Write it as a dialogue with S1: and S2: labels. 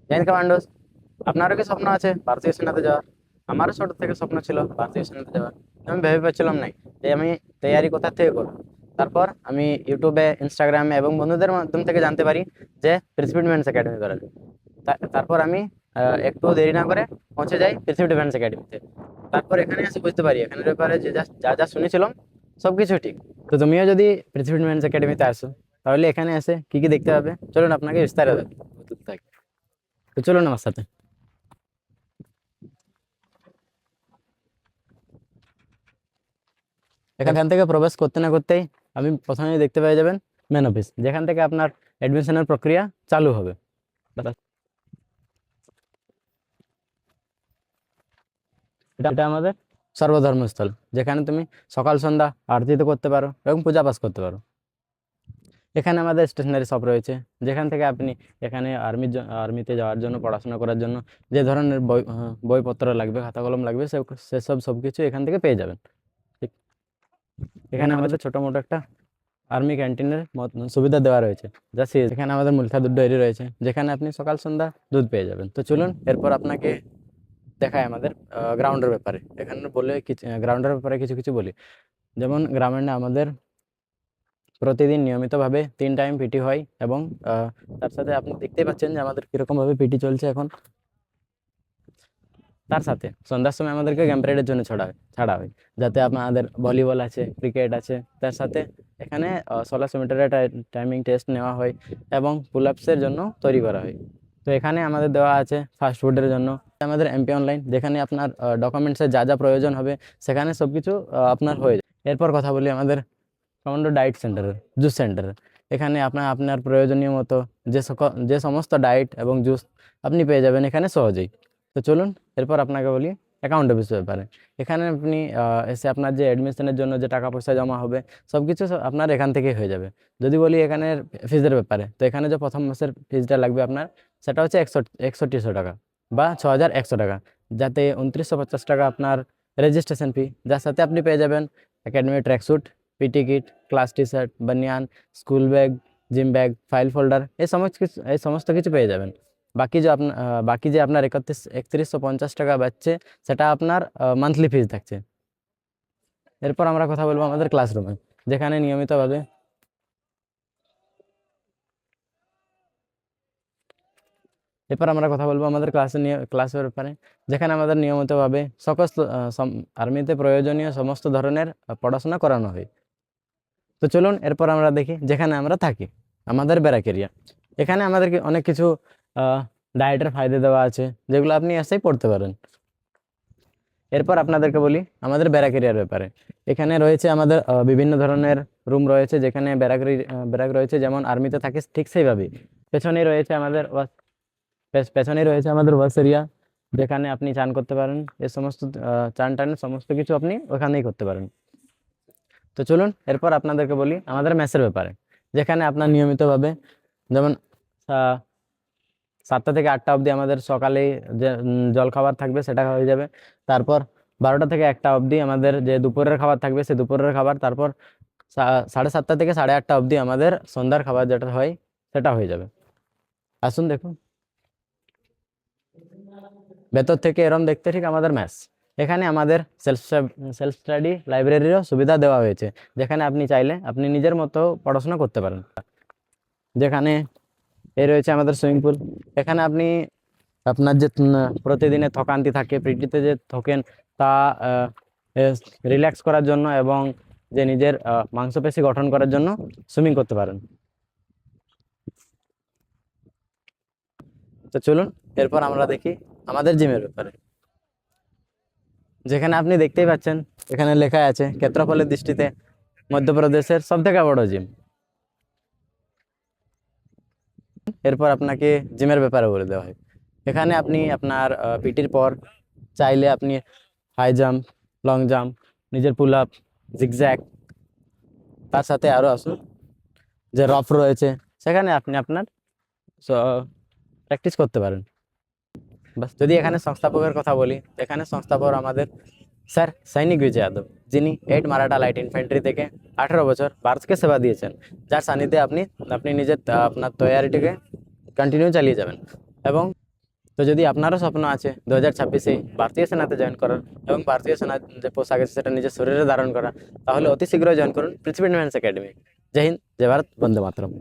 S1: Join commandos. আপনারও কি স্বপ্ন আছে ভারতীয় সেনাতে যাওয়ার? আমারও ছোট থেকে স্বপ্ন ছিল ভারতীয় সেনাতে যাওয়ার। আমি ভেবে পাচ্ছিলাম না যে আমি তৈয়ারি কোথা থেকে করবো। তারপর আমি ইউটিউবে, ইনস্টাগ্রামে এবং বন্ধুদের মাধ্যম থেকে জানতে পারি যে পৃথিবী ডিফেন্স একাডেমি করার। তারপর আমি একটু দেরি না করে পৌঁছে যাই পৃথিবী ডিফেন্স একাডেমিতে। তারপর এখানে এসে বুঝতে পারি এখানের ব্যাপারে যে যা যা যা শুনেছিলাম সবকিছু ঠিক। তো তুমিও যদি পৃথিবী ডিফেন্স একাডেমিতে আসো তাহলে এখানে এসে কি কি দেখতে পাবে চলুন আপনাকে বিস্তারিত বলতে থাকি। তো চলুন আমার সাথে। এখান থেকে প্রবেশ করতে না করতেই আপনি প্রথমেই দেখতে পেয়ে যাবেন মেন অফিস, যেখান থেকে আপনার অ্যাডমিশনের প্রক্রিয়া চালু হবে। এটা আমাদের সর্বধর্মস্থল, যেখানে তুমি সকাল সন্ধ্যা আরতিতে করতে পারো এবং পূজা পাঠ করতে পারো। এখানে আমাদের স্টেশনারি শপ রয়েছে, যেখান থেকে আপনি এখানে আর্মিতে যাওয়ার জন্য, পড়াশোনা করার জন্য যে ধরনের বইপত্র লাগবে, খাতা কলম লাগবে, সেসব সবকিছু এখান থেকে পেয়ে যাবেন। ঠিক। এখানে আমাদের ছোট মোটো একটা আর্মি ক্যান্টিনের সুবিধা দেওয়া রয়েছে, এখানে আমাদের মুলখা দুধ ডেয়ারি রয়েছে, যেখানে আপনি সকাল সন্ধ্যা দুধ পেয়ে যাবেন। তো চলুন এরপর আপনাকে দেখায় আমাদের গ্রাউন্ডের ব্যাপারে। এখানে বলে গ্রাউন্ডের ব্যাপারে কিছু কিছু বলি। যেমন গ্রাউন্ডে আমাদের প্রতিদিন নিয়মিতভাবে 3 টাইম পিটি হয় এবং তার সাথে আপনি দেখতেই পাচ্ছেন যে আমাদের কীরকমভাবে পিটি চলছে এখন। তার সাথে সন্ধ্যার সময় আমাদেরকে গেম প্যারেডের জন্য ছাড়া হয়, যাতে আপনাদের ভলিবল আছে, ক্রিকেট আছে। তার সাথে এখানে 1600 মিটারের টাইমিং টেস্ট নেওয়া হয় এবং পুল আপসের জন্য তৈরি করা হয়। তো এখানে আমাদের দেওয়া আছে ফাস্ট ফুডের জন্য আমাদের এমপি অনলাইন, যেখানে আপনার ডকুমেন্টসের যা যা প্রয়োজন হবে সেখানে সব কিছু আপনার হয়ে যায়। এরপর কথা বলি আমাদের কমান্ডো ডায়েট সেন্টারের, জুস সেন্টারের। এখানে আপনার প্রয়োজনীয় মতো যে সমস্ত ডায়েট এবং জুস আপনি পেয়ে যাবেন এখানে সহজেই। তো চলুন এরপর আপনাকে বলি অ্যাকাউন্ট অফিসের ব্যাপারে। এখানে আপনি এসে আপনার যে অ্যাডমিশনের জন্য যে টাকা পয়সা জমা হবে সব কিছু আপনার এখান থেকেই হয়ে যাবে। যদি বলি এখানের ফিজের ব্যাপারে, তো এখানে যে প্রথম মাসের ফিজটা লাগবে আপনার, সেটা হচ্ছে 6100 টাকা বা 6100 টাকা, যাতে 2950 টাকা আপনার রেজিস্ট্রেশন ফি, যার সাথে আপনি পেয়ে যাবেন academy tracksuit, PT kit, class T shirt, বানিয়ান, school bag, gym bag, file folder, এই সমস্ত কিছু পেয়ে যাবেন। বাকি যে আপনার 3150 টাকা বাচ্চে, সেটা আপনার মান্থলি ফিজ থাকছে। এরপর আমরা কথা বলবো আমাদের ক্লাসরুমে, যেখানে নিয়মিতভাবে এরপর আমরা কথা বলবো আমাদের ক্লাসের ব্যাপারে, যেখানে আমাদের নিয়মিতভাবে আর্মিতে প্রয়োজনীয় সমস্ত ধরনের পড়াশোনা করানো হয়। তো চলুন এরপর আমরা দেখি যেখানে আমরা থাকি, আমাদের ব্যারাক এরিয়া। এখানে আমাদেরকে অনেক কিছু ডায়েটের ফায়দা দেওয়া আছে, যেগুলো আপনি এসেই পড়তে পারেন। এরপর আপনাদেরকে বলি আমাদের ব্যারাক এরিয়ার ব্যাপারে। এখানে রয়েছে আমাদের বিভিন্ন ধরনের রুম রয়েছে, যেখানে ব্যারাক রয়েছে যেমন আর্মিতে থাকে ঠিক সেইভাবেই। পেছনেই রয়েছে আমাদের ওয়াশ এরিয়া, যেখানে আপনি চান করতে পারেন। এই সমস্ত চান টান সমস্ত কিছু আপনি ওখানেই করতে পারেন। তো চলুন এরপর আপনাদেরকে বলি আমাদের মেসের ব্যাপারে, যেখানে আপনার নিয়মিতভাবে যেমন 7টা থেকে 8টা অবধি আমাদের সকালে যে জলখাবার থাকবে সেটা হয়ে যাবে। তারপর 12টা থেকে 1টা অবধি আমাদের যে দুপুরের খাবার থাকবে সে দুপুরের খাবার। তারপর 7:30টা থেকে 8:30 অবধি আমাদের সন্ধ্যার খাবার যেটা হয় সেটা হয়ে যাবে। আসুন দেখুন ভেতর থেকে এরম দেখতে ঠিক আমাদের ম্যাথ। এখানে আমাদের সেলফ স্টাডি লাইব্রেরিরও সুবিধা দেওয়া হয়েছে, যেখানে আপনি চাইলে আপনি নিজের মতো পড়াশোনা করতে পারেন। যেখানে রয়েছে আমাদের সুইমিং পুল। এখানে আপনি আপনার যে প্রতিদিনের থকান্তি থাকে, পিটিতে যে থকেন, তা রিল্যাক্স করার জন্য এবং যে নিজের মাংসপেশি গঠন করার জন্য সুইমিং করতে পারেন। তো চলুন এরপর আমরা দেখি আমাদের জিমের ব্যাপারে, যেখানে আপনি দেখতেই পাচ্ছেন এখানে লেখা আছে ক্ষেত্রফলের দৃষ্টিতে মধ্যপ্রদেশের সব থেকে বড় জিম। এরপর আপনাকে জিমের ব্যাপারে বলে দেওয়া হয়। এখানে আপনি আপনার পিটির পর চাইলে আপনি হাই জাম্প, লং জাম্প, নিজের পুল আপ, জিগজ্যাগ, তার সাথে আরও আসুন যে রফ রয়েছে, সেখানে আপনি আপনার প্র্যাকটিস করতে পারেন। বাস, যদি এখানে সংস্থাপকের কথা বলি, এখানে সংস্থাপক আমাদের স্যার সৈনিক বিজয় যাদব, যিনি 8 মারাঠা লাইট ইনফ্যান্ট্রি থেকে 18 বছর ভারতকে সেবা দিয়েছেন, যার সান্নিধ্যে আপনি নিজের আপনার তৈয়ারিটিকে কন্টিনিউ চালিয়ে যাবেন। এবং তো যদি আপনারও স্বপ্ন আছে 2026-এ ভারতীয় সেনাতে জয়েন করার এবং ভারতীয় সেনার যে পোশাক আছে সেটা নিজের শরীরে ধারণ করা, তাহলে অতি শীঘ্রই জয়েন করুন পৃথ্বী ডিফেন্স একাডেমি। জয় হিন্দ, জয় ভারত, বন্দে মাতরম।